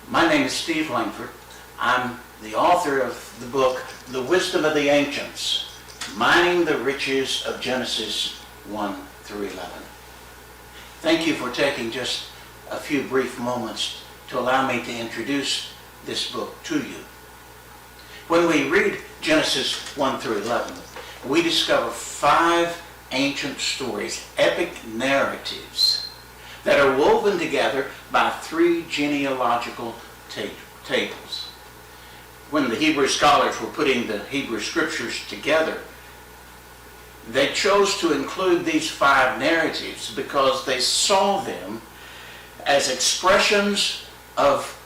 My name is Steve Langford. I'm the author of the book, The Wisdom of the Ancients, Mining the Riches of Genesis 1 through 11. Thank you for taking just a few brief moments to allow me to introduce this book to you. When we read Genesis 1 through 11, we discover 5 ancient stories, epic narratives, that are woven together by 3 genealogical tables. When the Hebrew scholars were putting the Hebrew scriptures together, they chose to include these 5 narratives because they saw them as expressions of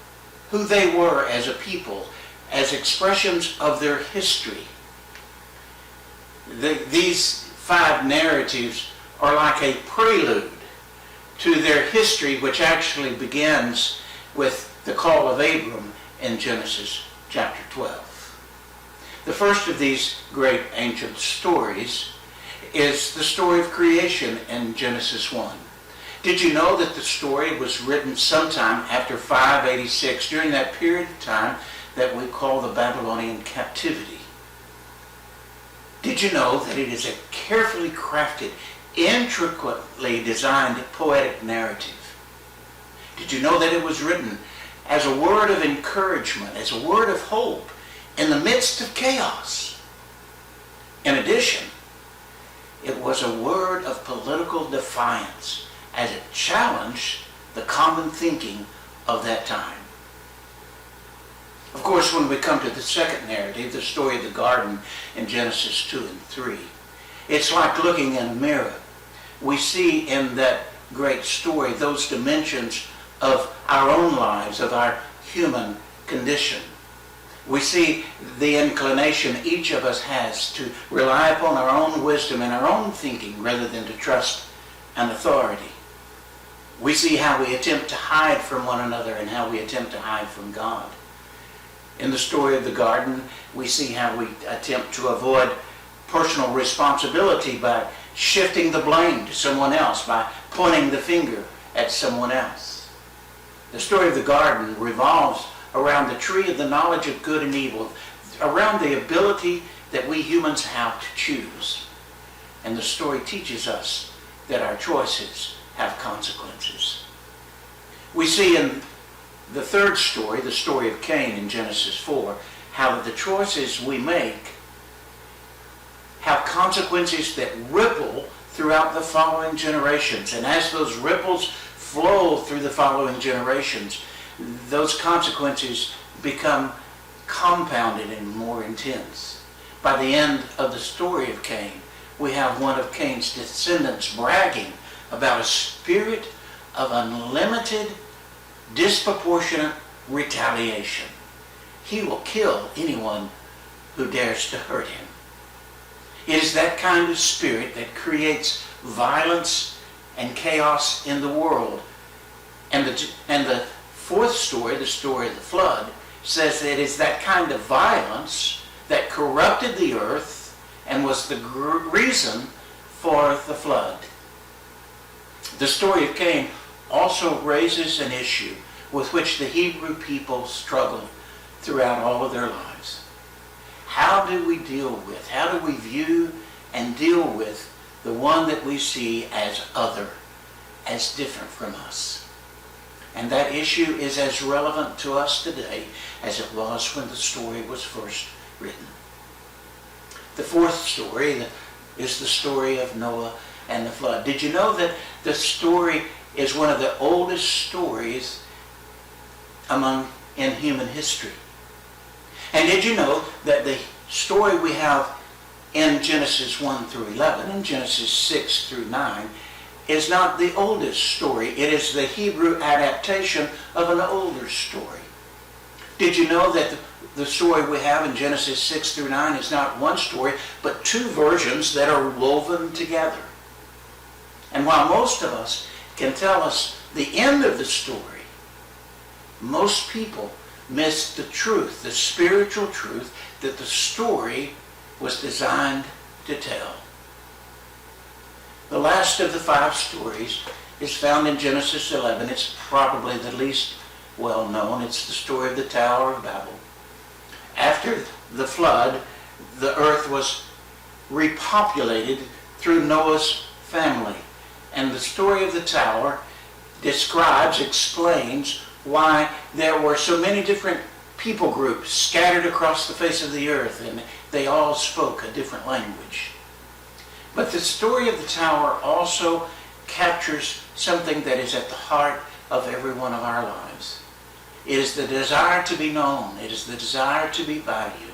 who they were as a people, as expressions of their history. These 5 narratives are like a prelude to their history, which actually begins with the call of Abram in Genesis chapter 12. The first of these great ancient stories is the story of creation in Genesis 1. Did you know that the story was written sometime after 586, during that period of time that we call the Babylonian captivity? Did you know that it is a carefully crafted, intricately designed poetic narrative? Did you know that it was written as a word of encouragement, as a word of hope in the midst of chaos? In addition, it was a word of political defiance as it challenged the common thinking of that time. Of course, when we come to the second narrative, the story of the garden in Genesis 2 and 3, it's like looking in a mirror. We see in that great story those dimensions of our own lives, of our human condition. We see the inclination each of us has to rely upon our own wisdom and our own thinking rather than to trust an authority. We see how we attempt to hide from one another and how we attempt to hide from God. In the story of the garden, we see how we attempt to avoid personal responsibility by shifting the blame to someone else, by pointing the finger at someone else. The story of the garden revolves around the tree of the knowledge of good and evil, around the ability that we humans have to choose. And the story teaches us that our choices have consequences. We see in the third story, the story of Cain in Genesis 4, how the choices we make have consequences that ripple throughout the following generations. And as those ripples flow through the following generations, those consequences become compounded and more intense. By the end of the story of Cain, we have one of Cain's descendants bragging about a spirit of unlimited, disproportionate retaliation. He will kill anyone who dares to hurt him. It is that kind of spirit that creates violence and chaos in the world. And the fourth story, the story of the flood, says that it is that kind of violence that corrupted the earth and was the reason for the flood. The story of Cain also raises an issue with which the Hebrew people struggled throughout all of their lives. How do we view and deal with the one that we see as other, as different from us? And that issue is as relevant to us today as it was when the story was first written. The fourth story is the story of Noah and the flood. Did you know that the story is one of the oldest stories in human history? And did you know that the story we have in Genesis 1 through 11, and Genesis 6 through 9, is not the oldest story. It is the Hebrew adaptation of an older story. Did you know that the story we have in Genesis 6 through 9 is not one story, but 2 versions that are woven together? And while most of us can tell us the end of the story, most people miss the truth, the spiritual truth that the story was designed to tell. The last of the 5 stories is found in Genesis 11. It's probably the least well known. It's the story of the Tower of Babel. After the flood, the earth was repopulated through Noah's family. And the story of the tower describes, explains why there were so many different people groups scattered across the face of the earth, and they all spoke a different language. But the story of the tower also captures something that is at the heart of every one of our lives. It is the desire to be known. It is the desire to be valued,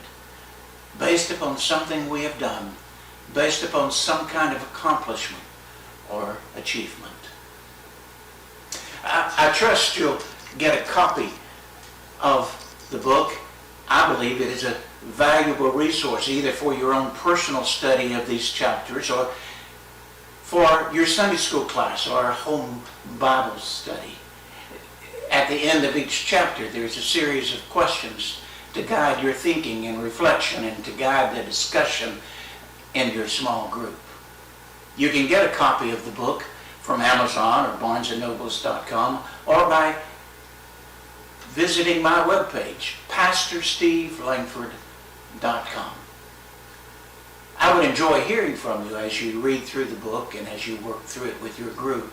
based upon something we have done, based upon some kind of accomplishment or achievement. I trust you'll get a copy of the book. I believe it is a valuable resource, either for your own personal study of these chapters or for your Sunday school class or home Bible study. At the end of each chapter, there's a series of questions to guide your thinking and reflection and to guide the discussion in your small group. You can get a copy of the book from Amazon or BarnesandNobles.com or by visiting my webpage, PastorSteveLangford.com. I would enjoy hearing from you as you read through the book and as you work through it with your group.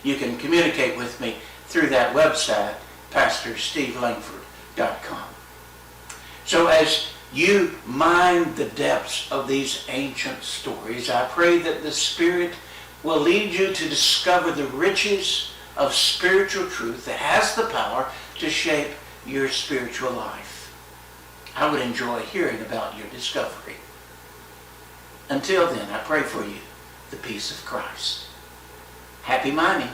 You can communicate with me through that website, PastorSteveLangford.com. So as you mine the depths of these ancient stories, I pray that the Spirit will lead you to discover the riches of spiritual truth that has the power to shape your spiritual life. I would enjoy hearing about your discovery. Until then, I pray for you the peace of Christ. Happy mining.